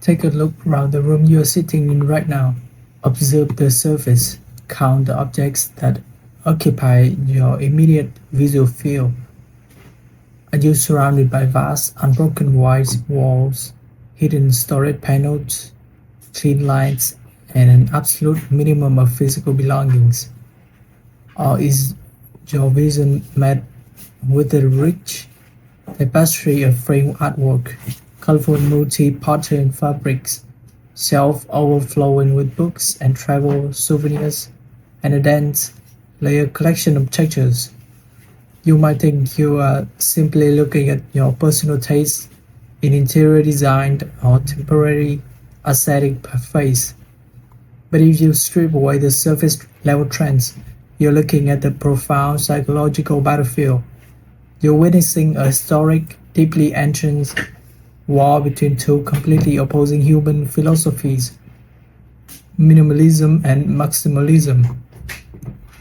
Take a look around the room you are sitting in right now. Observe the surface. Count the objects that occupy your immediate visual field. Are you surrounded by vast, unbroken white walls, hidden storage panels, clean lights, and an absolute minimum of physical belongings? Or is your vision met with a rich tapestry of framed artwork, colorful multi-patterned fabrics, shelves overflowing with books and travel souvenirs, and a dense, layered collection of textures? You might think you are simply looking at your personal taste in interior design or temporary aesthetic phase. But if you strip away the surface level trends, you're looking at the profound psychological battlefield. You're witnessing a historic, deeply entrenched war between two completely opposing human philosophies, minimalism and maximalism.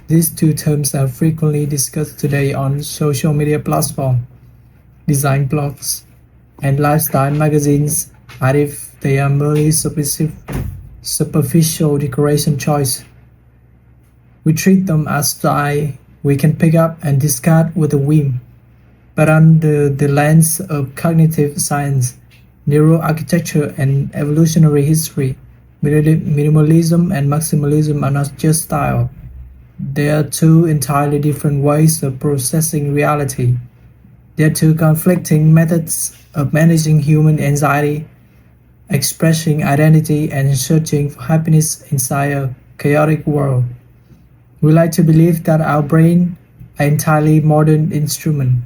These two terms are frequently discussed today on social media platforms, design blogs, and lifestyle magazines as if they are merely superficial decoration choice. We treat them as style we can pick up and discard with a whim. But under the lens of cognitive science, neuroarchitecture, and evolutionary history, minimalism and maximalism are not just style. They are two entirely different ways of processing reality. They are two conflicting methods of managing human anxiety, expressing identity, and searching for happiness inside a chaotic world. We like to believe that our brain are entirely modern instrument.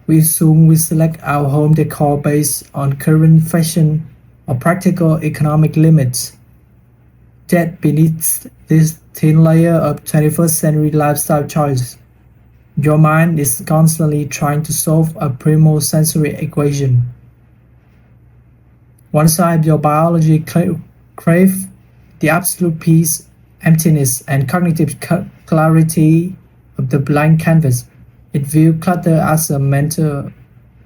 We assume we select our home decor based on current fashion or practical economic limits. Yet beneath this thin layer of 21st century lifestyle choice, your mind is constantly trying to solve a primal sensory equation. One side your biology crave the absolute peace, emptiness, and cognitive clarity of the blank canvas. It views clutter as a mental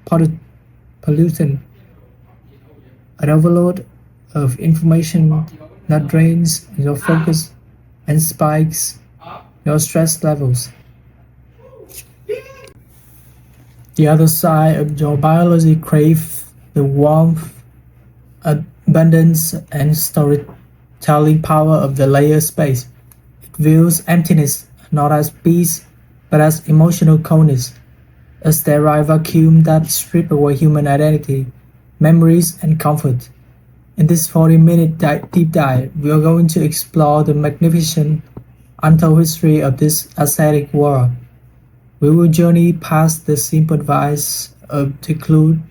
pollutant, an overload of information that drains your focus and spikes your stress levels. The other side of your biology craves the warmth, abundance, and storytelling power of the layered space. It views emptiness not as peace, but as emotional coldness, a sterile vacuum that strips away human identity, memories, and comfort. In this 40-minute deep dive, we are going to explore the magnificent, untold history of this aesthetic world. We will journey past the simple advice of decluttering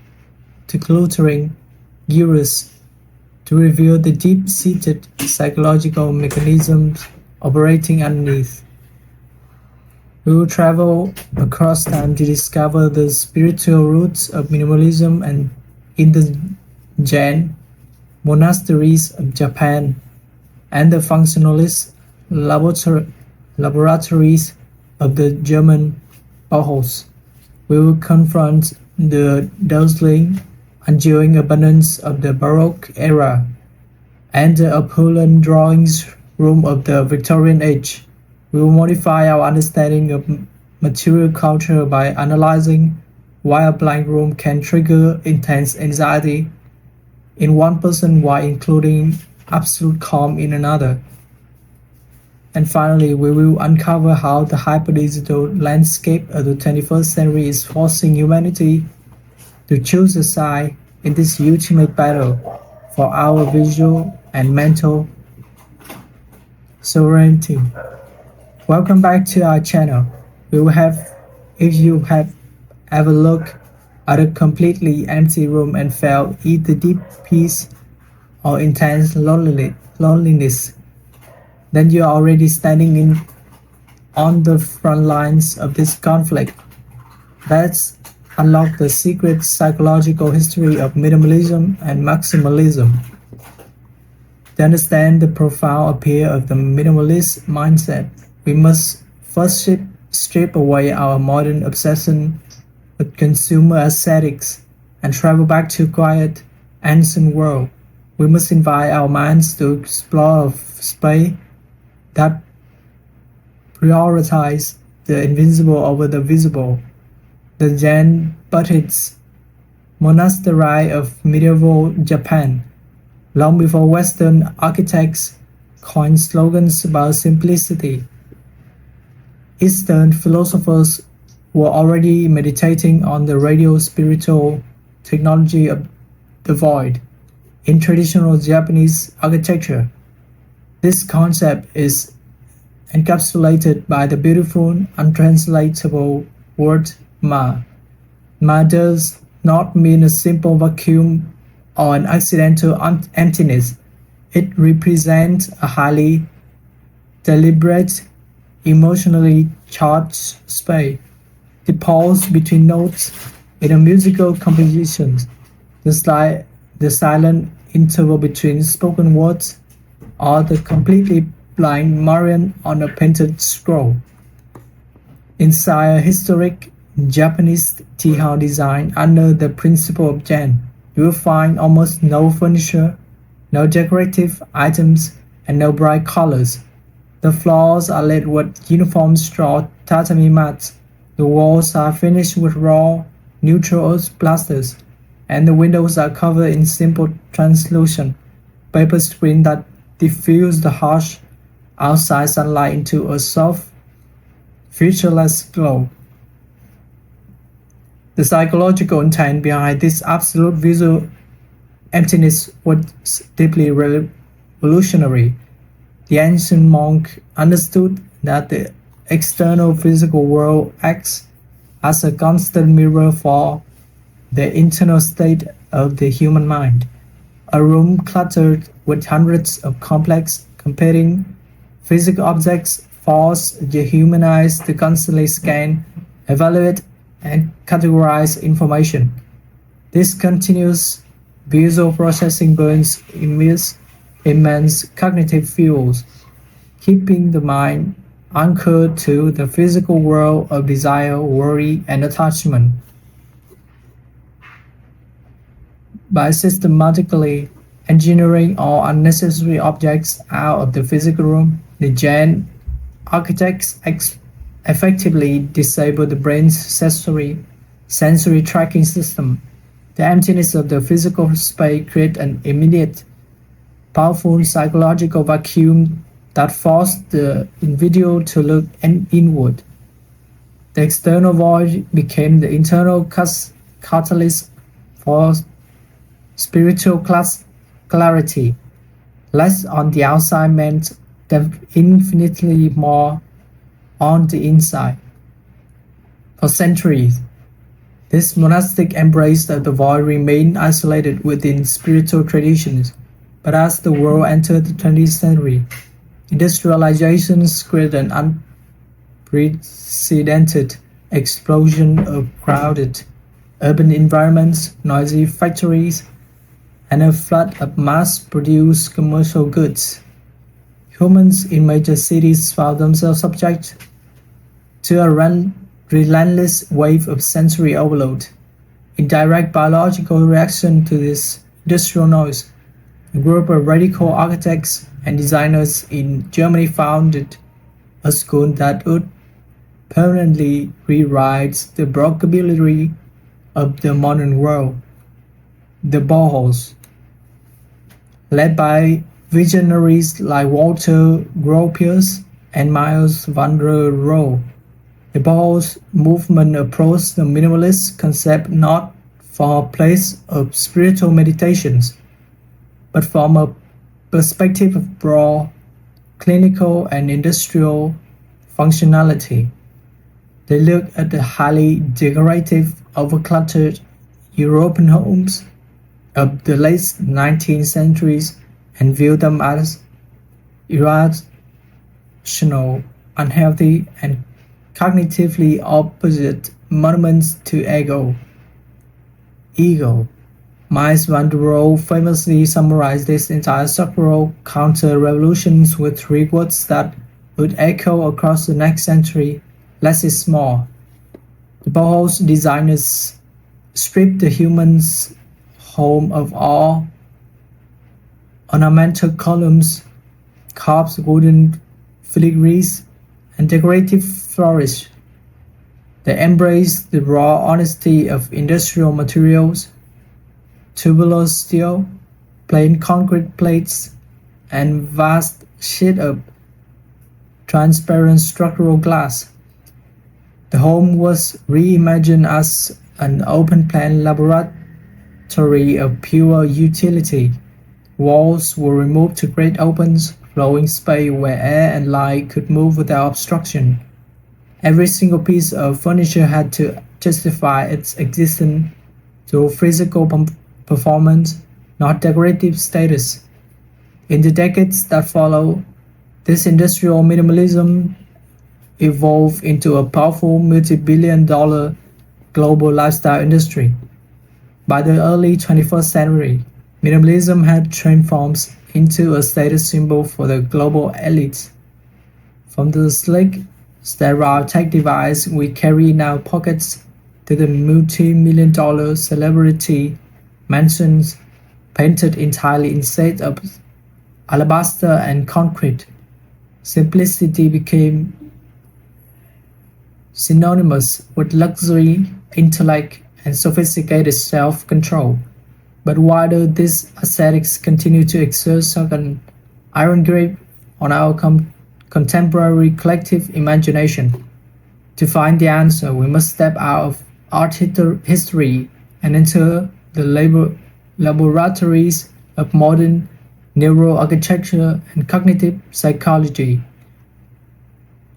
gurus to reveal the deep-seated psychological mechanisms operating underneath. We will travel across time to discover the spiritual roots of minimalism and in the Zen monasteries of Japan and the functionalist laboratories of the German Bauhaus. We will confront the dazzling, enduring abundance of the Baroque era and the opulent drawings room of the Victorian age. We will modify our understanding of material culture by analyzing why a blank room can trigger intense anxiety in one person while including absolute calm in another. And finally, we will uncover how the hyper-digital landscape of the 21st century is forcing humanity to choose a side in this ultimate battle for our visual and mental sovereignty. Welcome back to our channel. If you have ever looked at a completely empty room and felt either deep peace or intense loneliness, then you are already standing on the front lines of this conflict. Let's unlock the secret psychological history of minimalism and maximalism. To understand the profound appeal of the minimalist mindset, we must first strip away our modern obsession with consumer aesthetics and travel back to quiet, ancient world We must invite our minds to explore a space that prioritizes the invisible over the visible. The Zen Buddhist monastery of medieval Japan, long before Western architects coined slogans about simplicity. Eastern philosophers were already meditating on the radial spiritual technology of the void. In traditional Japanese architecture, this concept is encapsulated by the beautiful, untranslatable word ma. Ma does not mean a simple vacuum or an accidental emptiness. It represents a highly deliberate, emotionally charged space. The pause between notes in a musical composition, the silent interval between spoken words, or the completely blind Marian on a painted scroll. Inside a historic Japanese tea house design under the principle of Zen, you will find almost no furniture, no decorative items, and no bright colors. The floors are laid with uniform straw tatami mats. The walls are finished with raw, neutral earth plasters, and the windows are covered in simple translucent paper screen that diffuse the harsh outside sunlight into a soft, featureless glow. The psychological intent behind this absolute visual emptiness was deeply revolutionary. The ancient monk understood that the external physical world acts as a constant mirror for the internal state of the human mind. A room cluttered with hundreds of complex, competing physical objects forced the human eyes to constantly scan, evaluate, and categorize information. This continuous visual processing burns immense cognitive fuels, keeping the mind anchored to the physical world of desire, worry, and attachment. By systematically engineering all unnecessary objects out of the physical room, the Zen architects effectively disable the brain's sensory tracking system. The emptiness of the physical space creates an immediate, powerful psychological vacuum that forced the individual to look inward. The external void became the internal catalyst for spiritual clarity. Less on the outside meant infinitely more on the inside. For centuries, this monastic embrace of the void remained isolated within spiritual traditions, but as the world entered the 20th century, industrialization created an unprecedented explosion of crowded urban environments, noisy factories, and a flood of mass-produced commercial goods. Humans in major cities found themselves subject to a relentless wave of sensory overload. In direct biological reaction to this industrial noise, a group of radical architects and designers in Germany founded a school that would permanently rewrite the vocabulary of the modern world, the Bauhaus. Led by visionaries like Walter Gropius and Miles van der Rohe, the Bauhaus movement approached the minimalist concept not from a place of spiritual meditations, but from a perspective of broad, clinical, and industrial functionality. They look at the highly decorative, overcluttered European homes of the late 19th century and view them as irrational, unhealthy, and cognitively opposite monuments to ego. Miles van der Rohe famously summarized this entire structural counter-revolutions with three words that would echo across the next century: less is more. The Bauhaus designers stripped the human's home of all ornamental columns, carved wooden filigrees, and decorative flourishes. They embrace the raw honesty of industrial materials, tubular steel, plain concrete plates, and vast sheets of transparent structural glass. The home was reimagined as an open-plan laboratory of pure utility. Walls were removed to create open, flowing space where air and light could move without obstruction. Every single piece of furniture had to justify its existence through physical performance, not decorative status. In the decades that followed, this industrial minimalism evolved into a powerful multi-billion-dollar global lifestyle industry. By the early 21st century, minimalism had transformed into a status symbol for the global elites. From the sleek, sterile tech device we carry in our pockets to the multi-million-dollar celebrity mansions painted entirely in shades of alabaster and concrete, simplicity became synonymous with luxury, intellect, and sophisticated self-control. But why do these aesthetics continue to exert such an iron grip on our contemporary collective imagination? To find the answer, we must step out of art history and enter the laboratories of modern neuroarchitecture and cognitive psychology.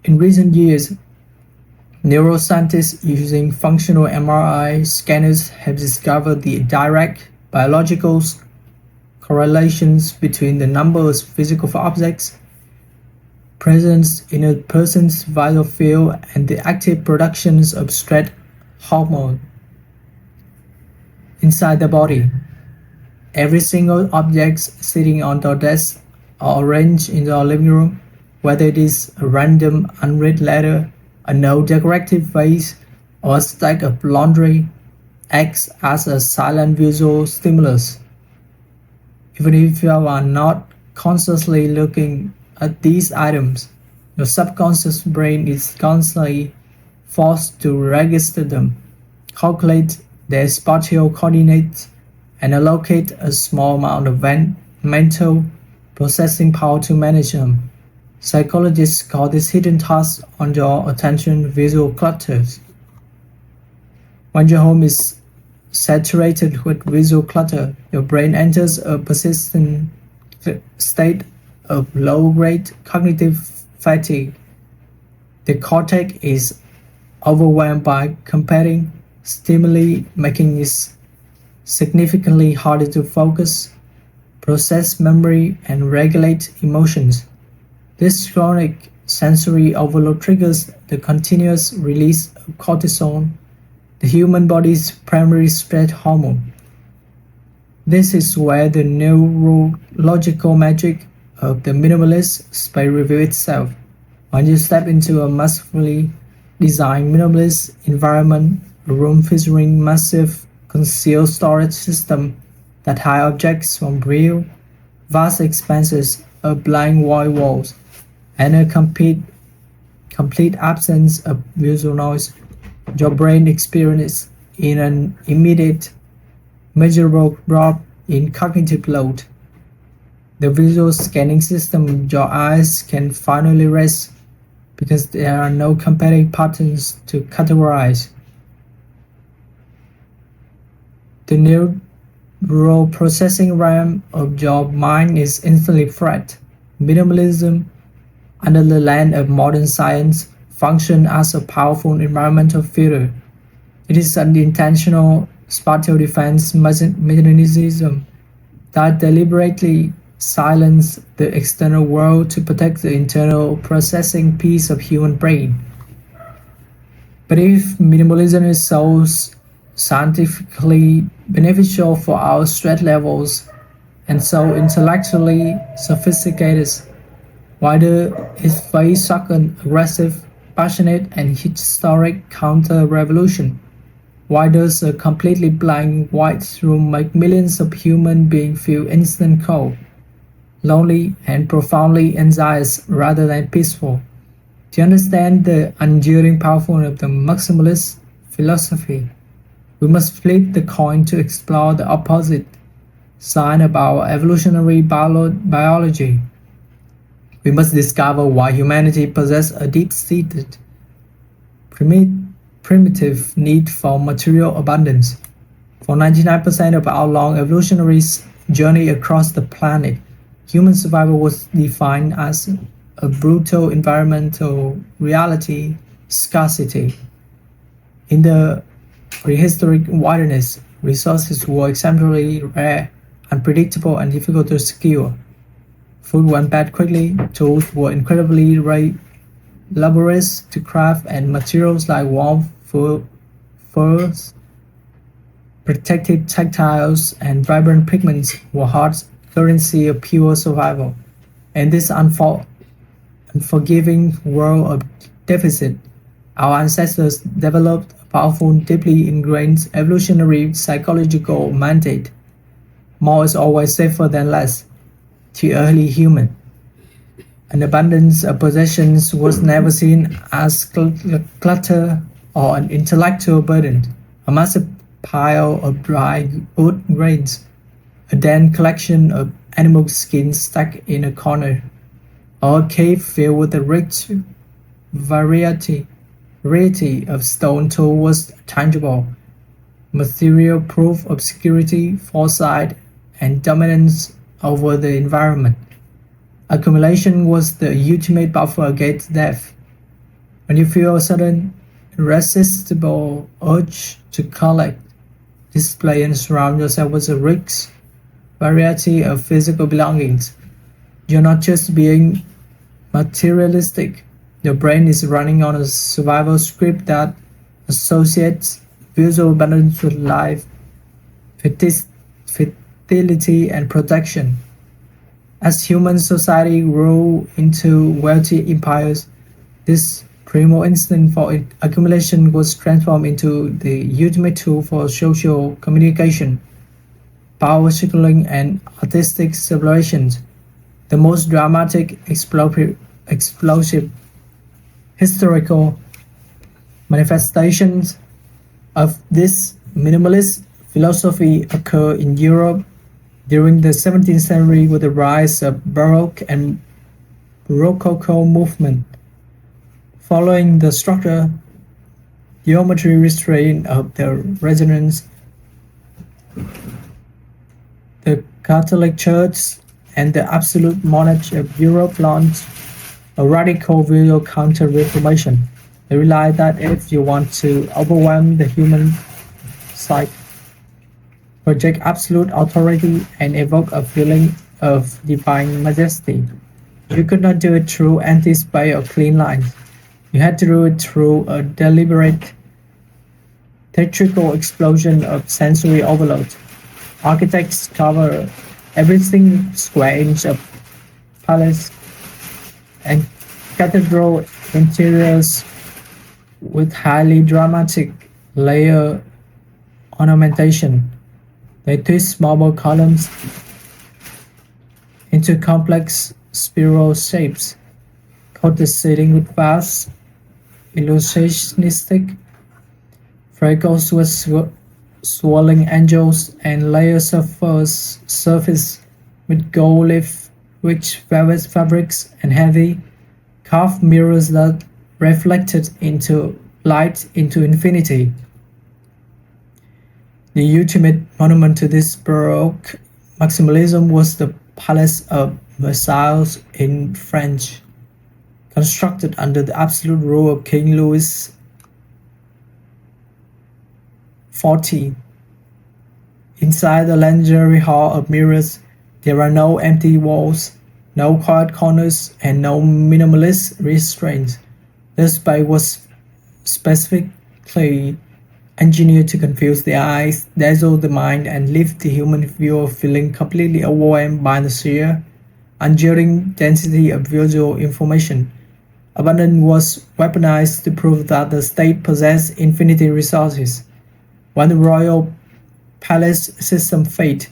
In recent years, neuroscientists using functional MRI scanners have discovered the direct biological correlations between the number of physical objects present in a person's vital field and the active productions of stress hormone inside the body. Every single object sitting on our desk or arranged in our living room, whether it is a random unread letter, a no decorative vase, or a stack of laundry, acts as a silent visual stimulus. Even if you are not consciously looking at these items, your subconscious brain is constantly forced to register them, calculate their spatial coordinates, and allocate a small amount of mental processing power to manage them. Psychologists call this hidden task on your attention visual clutters. When your home is saturated with visual clutter, your brain enters a persistent state of low-grade cognitive fatigue. The cortex is overwhelmed by competing stimuli, making it significantly harder to focus, process memory, and regulate emotions. This chronic sensory overload triggers the continuous release of cortisol, the human body's primary stress hormone. This is where the neurological magic of the minimalist space reveals itself. When you step into a massively designed minimalist environment, a room featuring massive concealed storage system that hide objects from view, vast expanses of blank white walls, and a complete absence of visual noise, your brain experiences in an immediate, measurable drop in cognitive load. The visual scanning system your eyes can finally rest because there are no competing patterns to categorize. The neural processing realm of your mind is instantly flat. Minimalism, under the lens of modern science, functions as a powerful environmental filter. It is an intentional spatial defense mechanism that deliberately silences the external world to protect the internal processing piece of human brain. But if minimalism is so scientifically beneficial for our stress levels and so intellectually sophisticated, why does it face such an aggressive, passionate, and historic counter-revolution? Why does a completely blank white room make millions of human beings feel instant cold? lonely, and profoundly anxious rather than peaceful. To understand the enduring power of the maximalist philosophy, we must flip the coin to explore the opposite side of our evolutionary biology. We must discover why humanity possesses a deep-seated, primitive need for material abundance. For 99% of our long evolutionary journey across the planet, human survival was defined as a brutal environmental reality, scarcity. In the prehistoric wilderness, resources were exceptionally rare, unpredictable, and difficult to secure. Food went bad quickly, tools were incredibly laborious to craft, and materials like warm furs, protected textiles, and vibrant pigments were hard currency of pure survival. In this unforgiving world of deficit, our ancestors developed a powerful, deeply ingrained evolutionary psychological mandate. More is always safer than less. To early human, an abundance of possessions was never seen as clutter or an intellectual burden. A massive pile of dry wood grains, a dense collection of animal skins stuck in a corner, or a cave filled with a rich variety of stone tools was tangible, material proof of security, foresight, and dominance over the environment. Accumulation was the ultimate buffer against death. When you feel a sudden, irresistible urge to collect, display, and surround yourself with a rich variety of physical belongings, you're not just being materialistic. Your brain is running on a survival script that associates visual abundance with life, fertility, and protection. As human society grew into wealthy empires, this primal instinct for accumulation was transformed into the ultimate tool for social communication, power signaling, and artistic celebrations. The most dramatic, explosive historical manifestations of this minimalist philosophy occur in Europe during the 17th century with the rise of Baroque and Rococo movement. Following the structure, geometry restraint of the resonance, the Catholic Church and the absolute monarchy of Europe launched a radical visual counter-reformation. They realized that if you want to overwhelm the human psyche, project absolute authority, and evoke a feeling of divine majesty, you could not do it through empty space or clean lines. You had to do it through a deliberate, theatrical explosion of sensory overload. Architects cover every single square inch of palace and cathedral interiors with highly dramatic layer ornamentation. They twist marble columns into complex spiral shapes, coat the ceiling with vast illusionistic frescoes with swirling angels, and layer surface with gold leaf, rich velvet fabrics, and heavy carved mirrors that reflected into light into infinity. The ultimate monument to this Baroque maximalism was the Palace of Versailles in France, constructed under the absolute rule of King Louis XIV. Inside the legendary Hall of Mirrors, there are no empty walls, no quiet corners, and no minimalist restraints. This space was specifically engineered to confuse the eyes, dazzle the mind, and leave the human viewer feeling completely overwhelmed by the sheer, enduring density of visual information. Abundance was weaponized to prove that the state possessed infinite resources. When the royal palace system failed,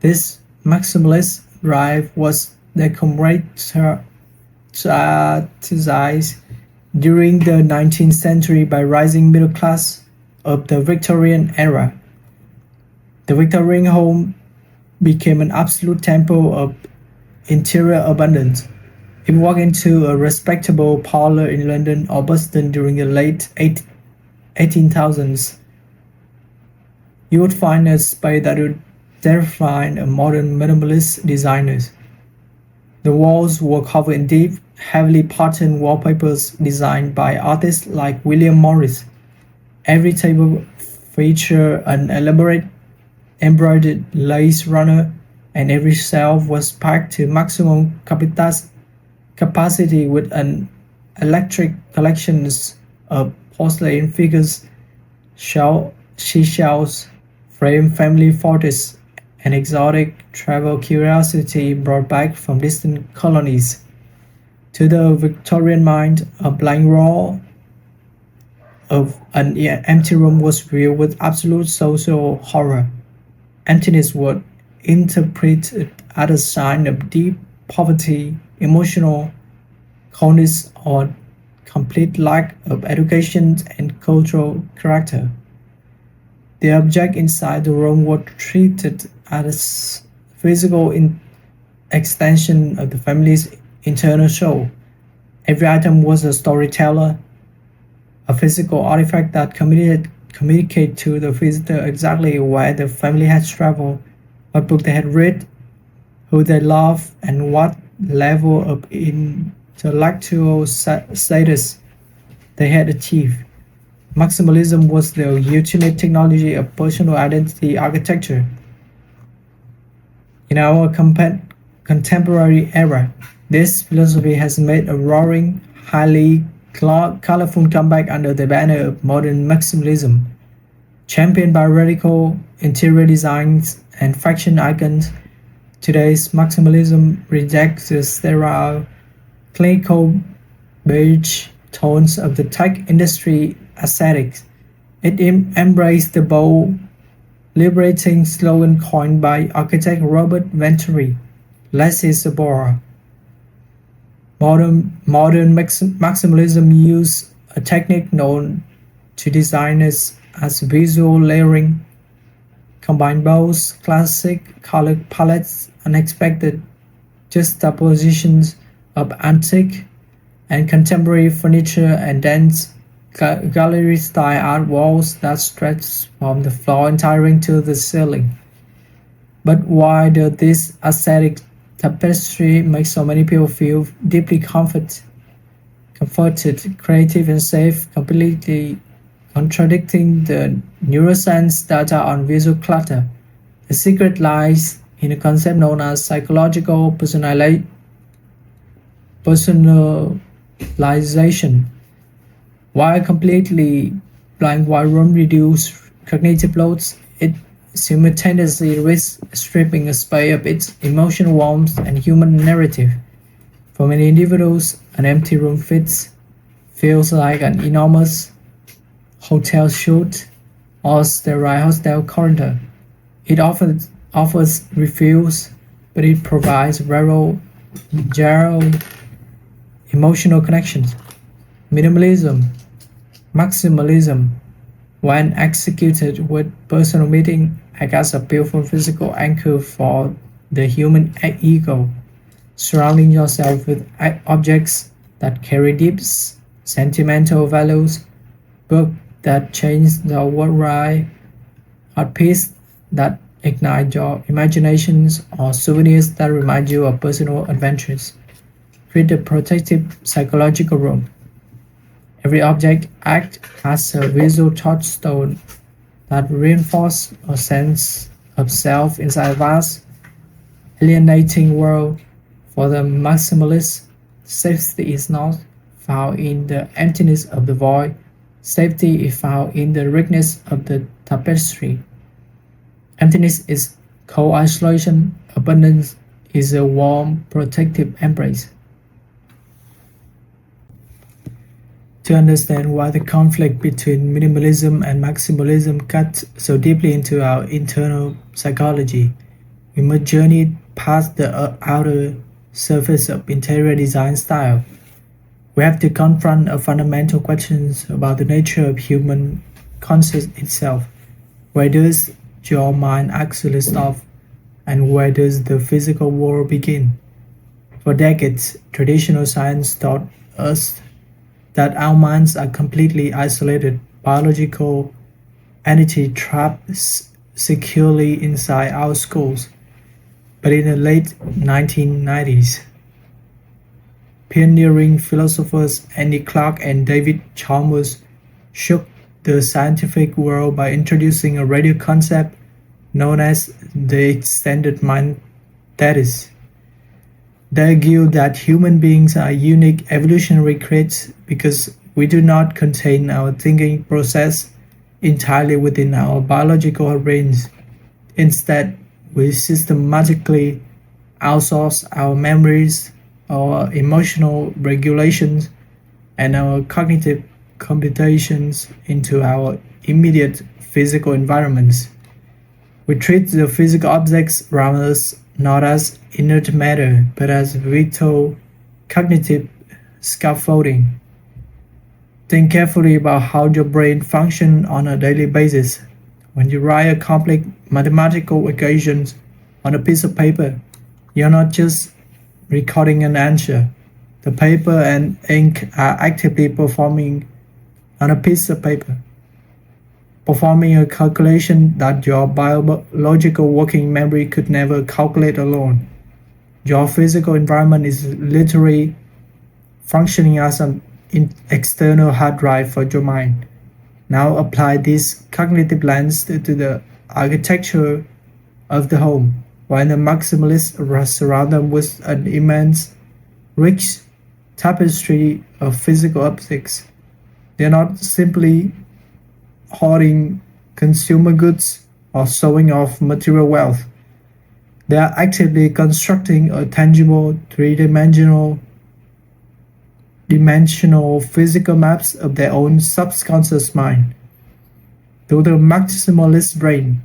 this maximalist drive was they characterized during the 19th century by rising middle class of the Victorian era. The Victorian home became an absolute temple of interior abundance. If you walk into a respectable parlor in London or Boston during the late 1800s, you would find a space that would terrify a modern minimalist designers. The walls were covered in deep, heavily patterned wallpapers designed by artists like William Morris. Every table featured an elaborate embroidered lace runner, and every shelf was packed to maximum capacity with an electric collections of porcelain figures, seashells, framed family photos, and exotic travel curiosity brought back from distant colonies. To the Victorian mind, a blank wall of an empty room was viewed with absolute social horror. Emptiness was interpreted as a sign of deep poverty, emotional coldness, or complete lack of education and cultural character. The object inside the room was treated as a physical extension of the family's internal soul. Every item was a storyteller, a physical artifact that communicate to the visitor exactly where the family had traveled, what book they had read, who they loved, and what level of intellectual status they had achieved. Maximalism was the ultimate technology of personal identity architecture. In our contemporary era, this philosophy has made a roaring, highly colorful comeback under the banner of modern maximalism. Championed by radical interior designs and fashion icons, today's maximalism rejects the sterile, clinical beige tones of the tech industry aesthetics. It embraced the bold, liberating slogan coined by architect Robert Venturi, "Less is more." Modern maximalism uses a technique known to designers as visual layering, combine both classic color palettes, unexpected juxtapositions of antique and contemporary furniture, and dense gallery-style art walls that stretch from the floor entirely to the ceiling. But why does this aesthetic tapestry make so many people feel deeply comforted, creative, and safe, completely contradicting the neuroscience data on visual clutter? The secret lies in a concept known as psychological personalization. While completely blank white room reduces cognitive loads, it simultaneously risks stripping a space of its emotional warmth and human narrative. For many individuals, an empty room feels like an enormous hotel suite or sterile hostel corridor. It offers refuge, but it provides rare, emotional connections. Maximalism, when executed with personal meaning, acts as a beautiful physical anchor for the human ego. Surrounding yourself with objects that carry deep sentimental values, books that change the world, art pieces that ignite your imaginations, or souvenirs that remind you of personal adventures. Create a protective psychological room. Every object acts as a visual touchstone that reinforces a sense of self inside a vast, alienating world. For the maximalist, safety is not found in the emptiness of the void. Safety is found in the richness of the tapestry. Emptiness is cold isolation. Abundance is a warm, protective embrace. To understand why the conflict between minimalism and maximalism cuts so deeply into our internal psychology, we must journey past the outer surface of interior design style. We have to confront a fundamental questions about the nature of human consciousness itself. Where does your mind actually stop, and where does the physical world begin? For decades, traditional science taught us that our minds are completely isolated, biological entity trapped securely inside our skulls. But in the late 1990s, pioneering philosophers Andy Clark and David Chalmers shook the scientific world by introducing a radio concept known as the extended mind. That is, they argue that human beings are unique evolutionary traits because we do not contain our thinking process entirely within our biological range. Instead, we systematically outsource our memories, our emotional regulations, and our cognitive computations into our immediate physical environments. We treat the physical objects around us not as inert matter, but as vital cognitive scaffolding. Think carefully about how your brain functions on a daily basis. When you write a complex mathematical equation on a piece of paper, you're not just recording an answer. The paper and ink are actively performing on a piece of paper, performing a calculation that your biological working memory could never calculate alone. Your physical environment is literally functioning as an external hard drive for your mind. Now apply this cognitive lens to the architecture of the home. While the maximalists surround them with an immense, rich tapestry of physical objects, they are not simply hoarding consumer goods or showing off material wealth. They are actively constructing a tangible, three-dimensional physical maps of their own subconscious mind. To the maximalist brain,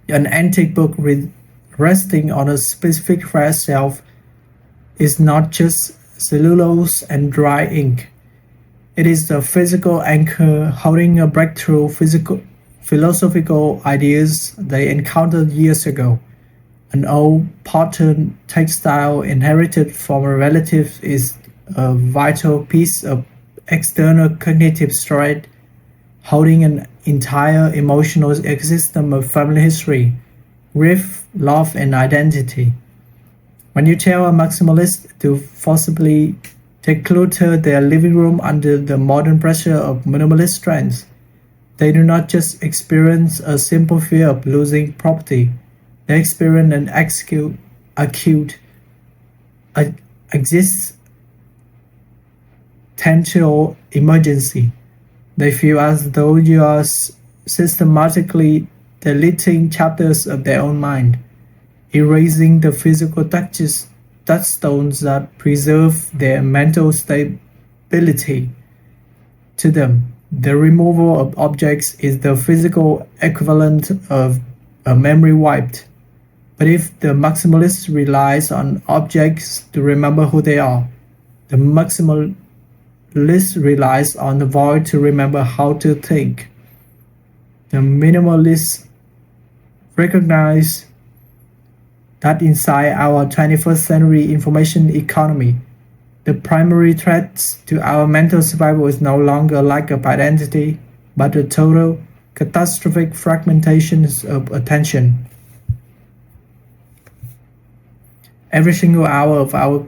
an antique book resting on a specific flat shelf is not just cellulose and dry ink. It is the physical anchor holding a breakthrough philosophical ideas they encountered years ago. An old pattern textile inherited from a relative is a vital piece of external cognitive storage, holding an entire emotional ecosystem of family history, grief, love, and identity. When you tell a maximalist to forcibly declutter their living room under the modern pressure of minimalist trends, they do not just experience a simple fear of losing property, they experience an acute existential emergency. They feel as though you are systematically deleting chapters of their own mind, erasing the physical touchstones that preserve their mental stability. To them, the removal of objects is the physical equivalent of a memory wiped. But if the maximalist relies on objects to remember who they are, the maximalist relies on the void to remember how to think. The minimalists recognize that inside our 21st century information economy, the primary threat to our mental survival is no longer lack of identity, but the total catastrophic fragmentation of attention. Every single hour of our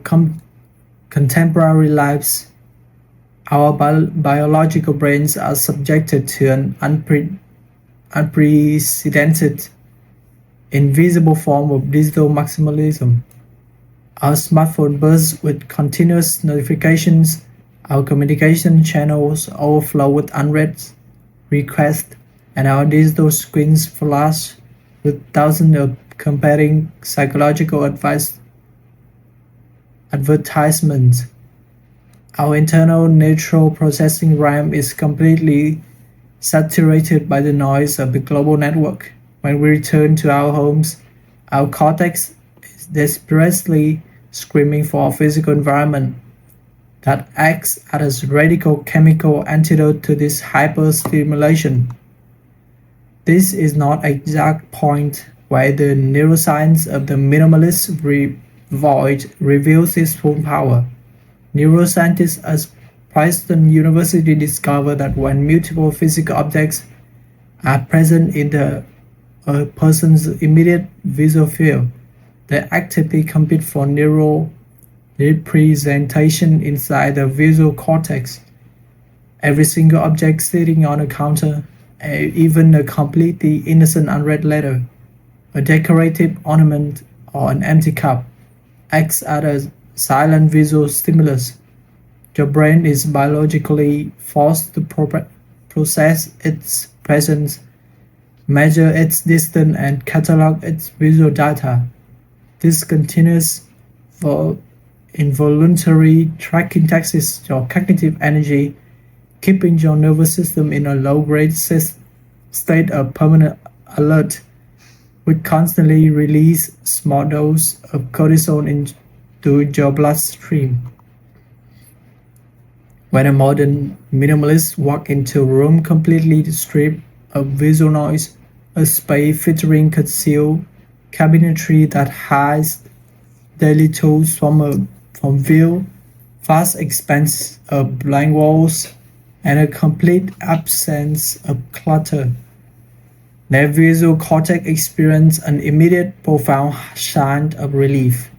contemporary lives, our biological brains are subjected to an unprecedented, invisible form of digital maximalism. Our smartphone buzz with continuous notifications, our communication channels overflow with unread requests, and our digital screens flash with thousands of competing psychological advertisements. Our internal natural processing RAM is completely saturated by the noise of the global network. When we return to our homes, our cortex is desperately screaming for a physical environment that acts as a radical chemical antidote to this hyperstimulation. This is not an exact point where the neuroscience of the minimalist void reveals its full power. Neuroscientists at Princeton University discovered that when multiple physical objects are present in a person's immediate visual field, they actively compete for neural representation inside the visual cortex. Every single object sitting on a counter, even a completely innocent unread letter, a decorative ornament, or an empty cup, acts as a silent visual stimulus. Your brain is biologically forced to process its presence, measure its distance, and catalog its visual data. This continuous involuntary tracking taxes your cognitive energy, keeping your nervous system in a low-grade state of permanent alert. We constantly release small doses of cortisol into your bloodstream. When a modern minimalist walks into a room completely stripped of visual noise, a space featuring concealed cabinetry that hides daily tools from view, vast expanse of blank walls, and a complete absence of clutter, their visual cortex experiences an immediate profound sigh of relief.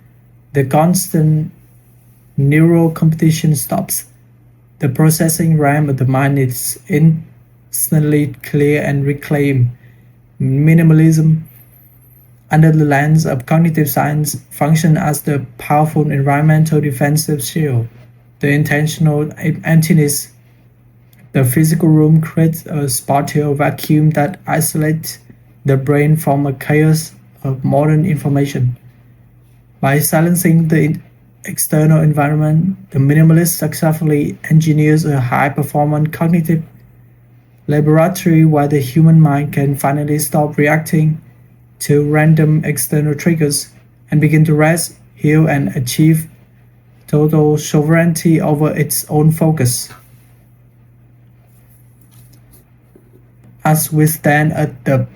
The constant neural competition stops. The processing RAM of the mind is instantly clear and reclaimed. Minimalism, under the lens of cognitive science, functions as the powerful environmental defensive shield. The intentional emptiness the physical room creates a spatial vacuum that isolates the brain from a chaos of modern information. By silencing the external environment, the minimalist successfully engineers a high-performance cognitive laboratory where the human mind can finally stop reacting to random external triggers and begin to rest, heal, and achieve total sovereignty over its own focus. As we stand at the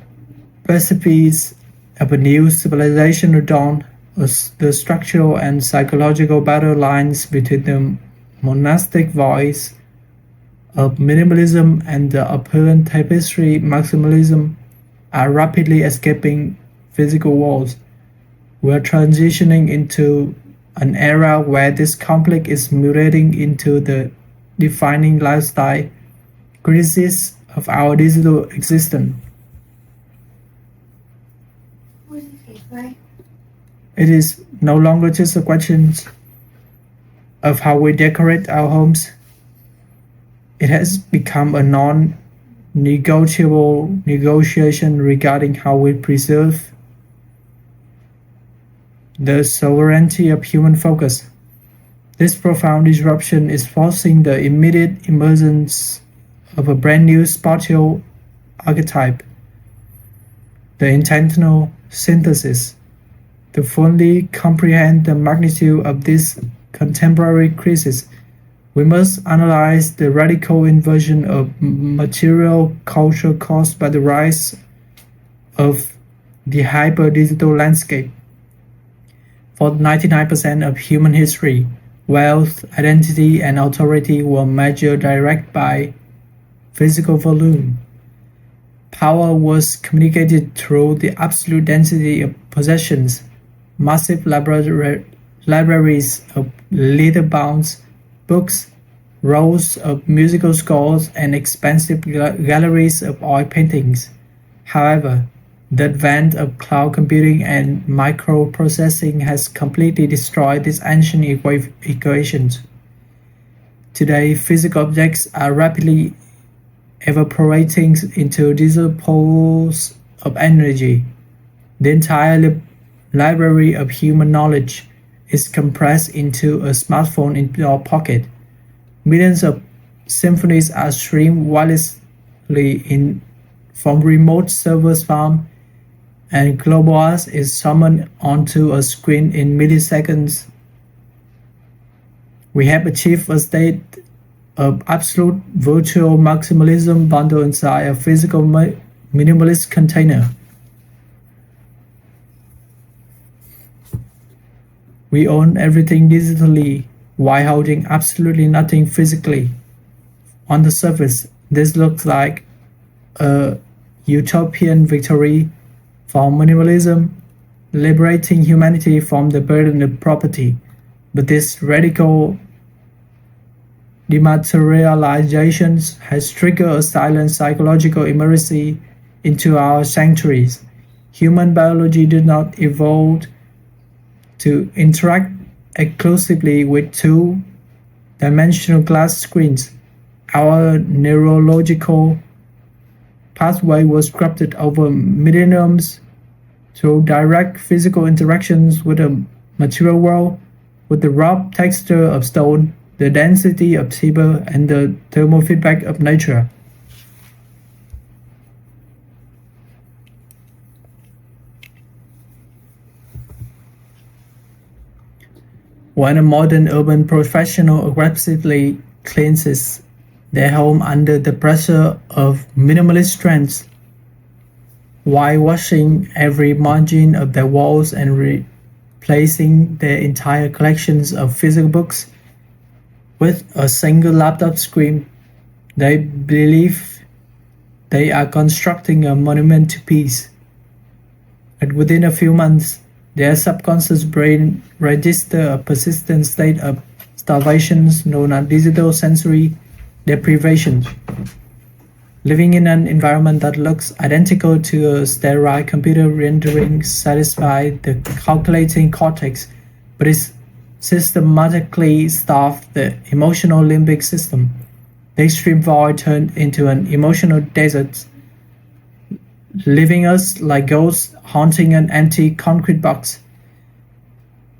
precipice of a new civilizational dawn, the structural and psychological battle lines between the monastic voice of minimalism and the opulent tapestry maximalism are rapidly escaping physical walls. We are transitioning into an era where this conflict is mutating into the defining lifestyle crisis of our digital existence. It is no longer just a question of how we decorate our homes. It has become a non-negotiable negotiation regarding how we preserve the sovereignty of human focus. This profound disruption is forcing the immediate emergence of a brand new spatial archetype, the intentional synthesis. To fully comprehend the magnitude of this contemporary crisis, we must analyze the radical inversion of material culture caused by the rise of the hyper-digital landscape. For 99% of human history, wealth, identity, and authority were measured directly by physical volume. Power was communicated through the absolute density of possessions. Massive libraries of leather-bound books, rows of musical scores, and expansive galleries of oil paintings. However, the advent of cloud computing and microprocessing has completely destroyed these ancient equations. Today, physical objects are rapidly evaporating into digital pools of energy. The entire library of human knowledge is compressed into a smartphone in your pocket. Millions of symphonies are streamed wirelessly from remote servers farm, and global art is summoned onto a screen in milliseconds We have achieved a state of absolute virtual maximalism bundled inside a physical minimalist container. We own everything digitally while holding absolutely nothing physically. On the surface, this looks like a utopian victory for minimalism, liberating humanity from the burden of property. But this radical dematerialization has triggered a silent psychological immersion into our sanctuaries. Human biology did not evolve to interact exclusively with two-dimensional glass screens. Our neurological pathway was sculpted over millenniums through direct physical interactions with the material world, with the rough texture of stone, the density of timber, and the thermal feedback of nature. When a modern urban professional aggressively cleanses their home under the pressure of minimalist trends, while washing every margin of their walls and replacing their entire collections of physical books with a single laptop screen, they believe they are constructing a monument to peace. And within a few months, their subconscious brain registers a persistent state of starvation known as digital sensory deprivation. Living in an environment that looks identical to a sterile computer rendering satisfies the calculating cortex, but is systematically starved the emotional limbic system. The extreme void turned into an emotional desert, leaving us like ghosts haunting an empty concrete box.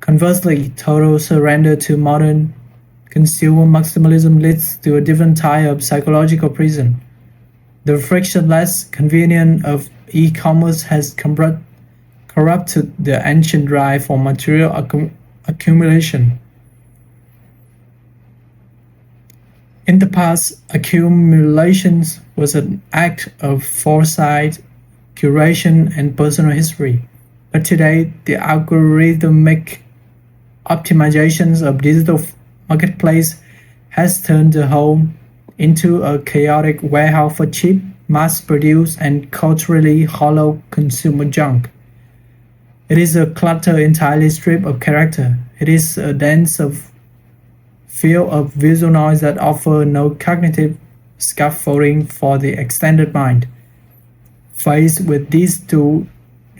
Conversely, total surrender to modern consumer maximalism leads to a different type of psychological prison. The frictionless convenience of e-commerce has corrupted the ancient drive for material accumulation. In the past, accumulation was an act of foresight, curation, and personal history. But today, the algorithmic optimizations of digital marketplace has turned the home into a chaotic warehouse for cheap, mass-produced, and culturally hollow consumer junk. It is a clutter entirely stripped of character. It is a dense field of visual noise that offers no cognitive scaffolding for the extended mind. Faced with these two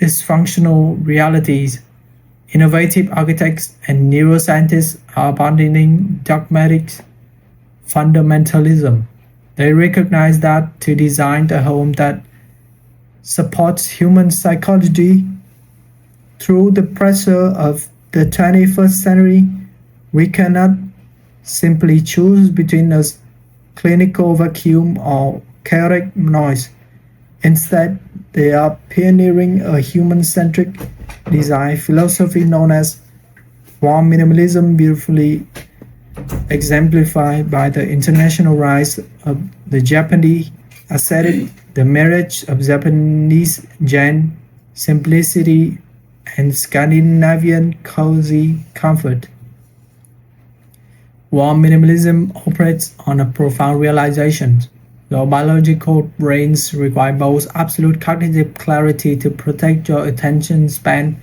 dysfunctional realities, innovative architects and neuroscientists are abandoning dogmatic fundamentalism. They recognize that to design a home that supports human psychology through the pressure of the 21st century, we cannot simply choose between a clinical vacuum or chaotic noise. Instead, they are pioneering a human-centric design philosophy known as warm minimalism, beautifully exemplified by the international rise of the Japanese aesthetic, the marriage of Japanese Zen simplicity and Scandinavian cozy comfort. Warm minimalism operates on a profound realization. Your biological brains require both absolute cognitive clarity to protect your attention span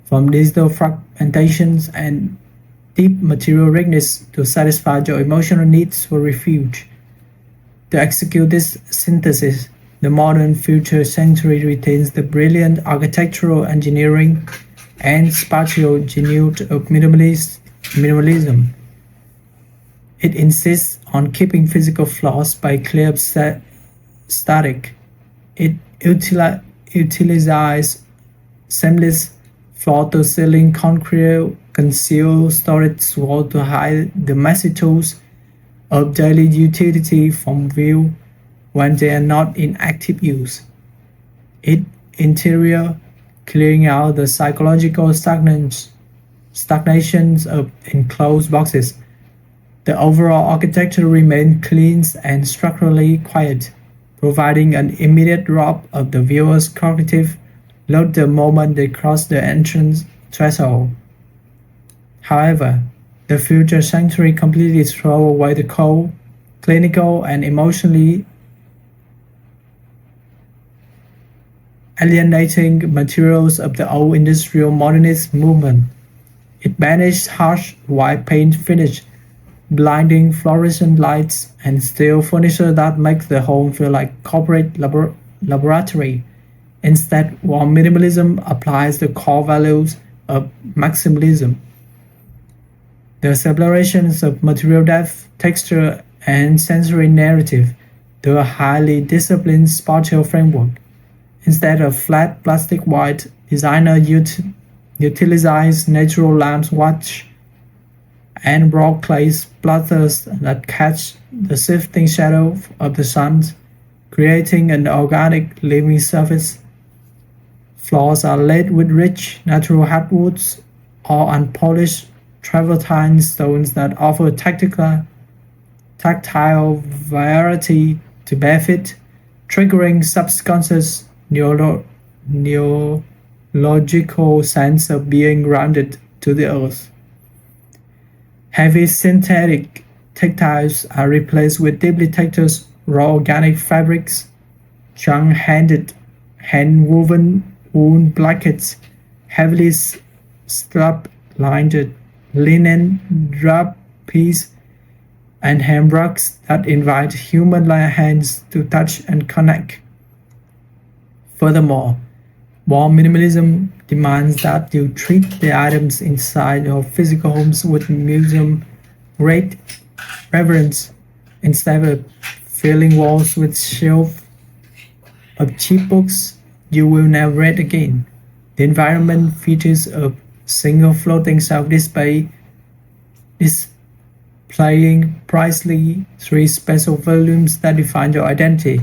from digital fragmentations and deep material richness to satisfy your emotional needs for refuge. To execute this synthesis, the modern future century retains the brilliant architectural engineering and spatial genius of minimalism. It insists on keeping physical flaws by clear static. It utilizes seamless floor-to-ceiling concrete concealed storage wall to hide the messy tools of daily utility from view when they are not in active use. It interior clearing out the psychological stagnations of enclosed boxes, The overall architecture remains clean and structurally quiet, providing an immediate drop of the viewer's cognitive load the moment they cross the entrance threshold. However, the future sanctuary completely throws away the cold, clinical, and emotionally alienating materials of the old industrial modernist movement. It banished harsh white paint finish, blinding fluorescent lights, and steel furniture that makes the home feel like corporate laboratory. Instead, while minimalism applies the core values of maximalism, the separations of material depth, texture, and sensory narrative to a highly disciplined spatial framework. Instead of flat plastic white, designer utilizes natural lamps watch and broad glaze splatters that catch the shifting shadow of the sun, creating an organic living surface. Floors are laid with rich natural hardwoods or unpolished travertine stones that offer tactile variety to bare feet, triggering subconscious neurological sense of being grounded to the earth. Heavy synthetic textiles are replaced with deeply textured raw organic fabrics, hand-woven wool blankets, heavily strap-lined linen draperies, and handbags that invite human hands to touch and connect. Furthermore, while minimalism demands that you treat the items inside your physical homes with museum-grade reverence, instead of filling walls with shelves of cheap books you will never read again. The environment features a single floating self-display displaying precisely 3 special volumes that define your identity,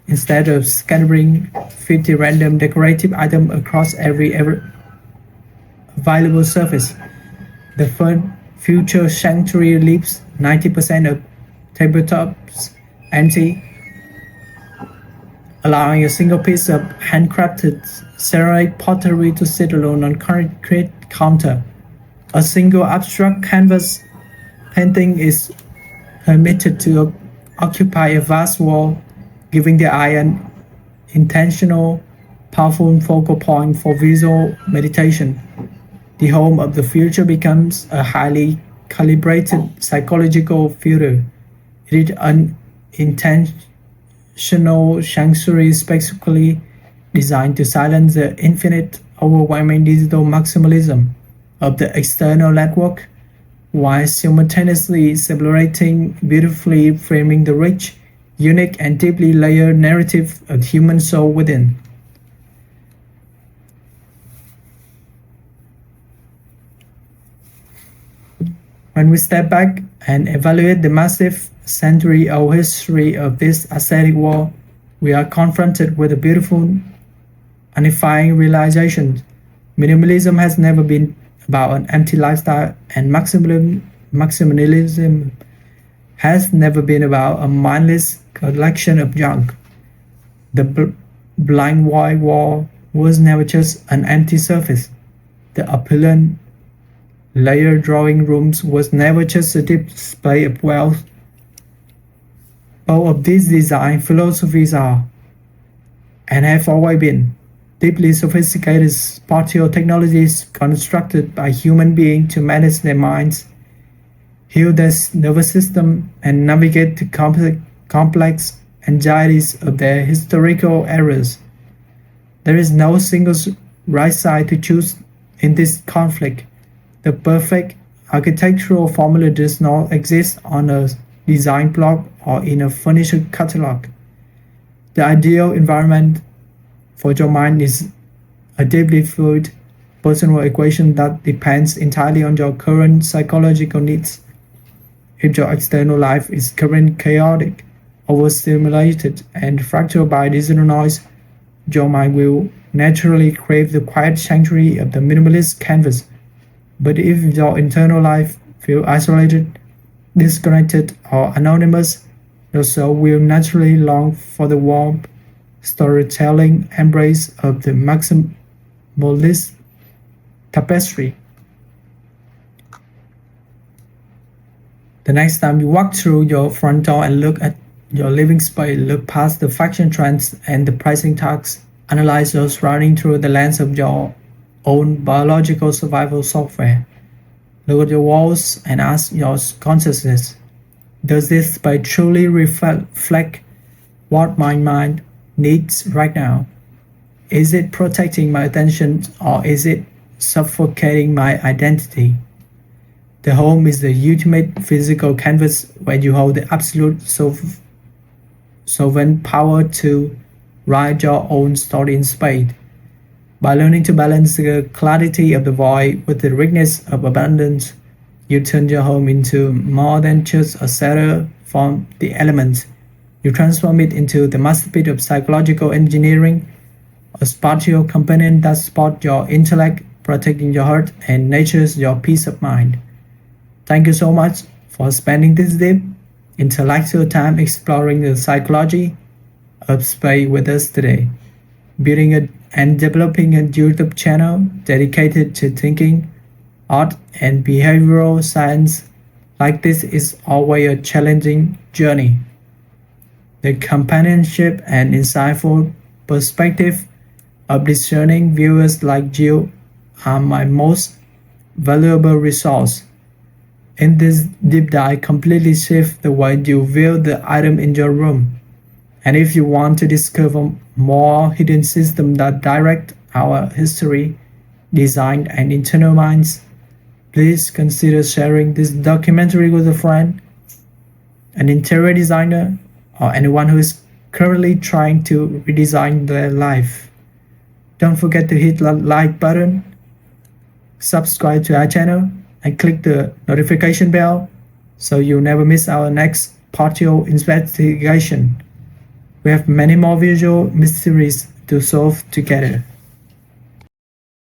instead of scattering 50 random decorative items across every available surface. The future sanctuary leaves 90% of tabletops empty, allowing a single piece of handcrafted ceramic pottery to sit alone on concrete counter. A single abstract canvas painting is permitted to occupy a vast wall, giving the eye an intentional, powerful focal point for visual meditation. The home of the future becomes a highly calibrated psychological filter. It is an intentional sanctuary specifically designed to silence the infinite, overwhelming digital maximalism of the external network, while simultaneously celebrating, beautifully framing the rich, unique, and deeply layered narrative of the human soul within. When we step back and evaluate the massive century-old history of this aesthetic world, we are confronted with a beautiful, unifying realization. Minimalism has never been about an empty lifestyle, and maximalism has never been about a mindless collection of junk. The blank white wall was never just an empty surface. The opulent, layered drawing rooms was never just a display of wealth. Both of these design philosophies are, and have always been, deeply sophisticated spatial technologies constructed by human beings to manage their minds, heal their nervous system, and navigate the complex anxieties of their historical eras. There is no single right side to choose in this conflict. The perfect architectural formula does not exist on a design blog or in a furniture catalog. The ideal environment for your mind is a deeply fluid, personal equation that depends entirely on your current psychological needs. If your external life is currently chaotic, overstimulated, and fractured by digital noise, your mind will naturally crave the quiet sanctuary of the minimalist canvas. But if your internal life feels isolated, disconnected or anonymous, your soul will naturally long for the warm, storytelling embrace of the maximalist tapestry. The next time you walk through your front door and look at your living space, look past the fashion trends and the pricing tags, analyze your surroundings through the lens of your own biological survival software. Look at your walls and ask your consciousness, does this space truly reflect what my mind needs right now? Is it protecting my attention or is it suffocating my identity? The home is the ultimate physical canvas where you hold the absolute sovereign power to write your own story in space. By learning to balance the clarity of the void with the richness of abundance, you turn your home into more than just a setter from the elements. You transform it into the masterpiece of psychological engineering, a spiritual companion that supports your intellect, protecting your heart, and nurtures your peace of mind. Thank you so much for spending this deep, intellectual time exploring the psychology of space with us today. Building and developing a YouTube channel dedicated to thinking, art, and behavioral science like this is always a challenging journey. The companionship and insightful perspective of discerning viewers like you are my most valuable resource. In this deep dive, completely shift the way you view the item in your room. And if you want to discover more hidden systems that direct our history, design, and internal minds, please consider sharing this documentary with a friend, an interior designer, or anyone who is currently trying to redesign their life. Don't forget to hit the like button, subscribe to our channel, and click the notification bell so you'll never miss our next partial investigation. We have many more visual mysteries to solve together.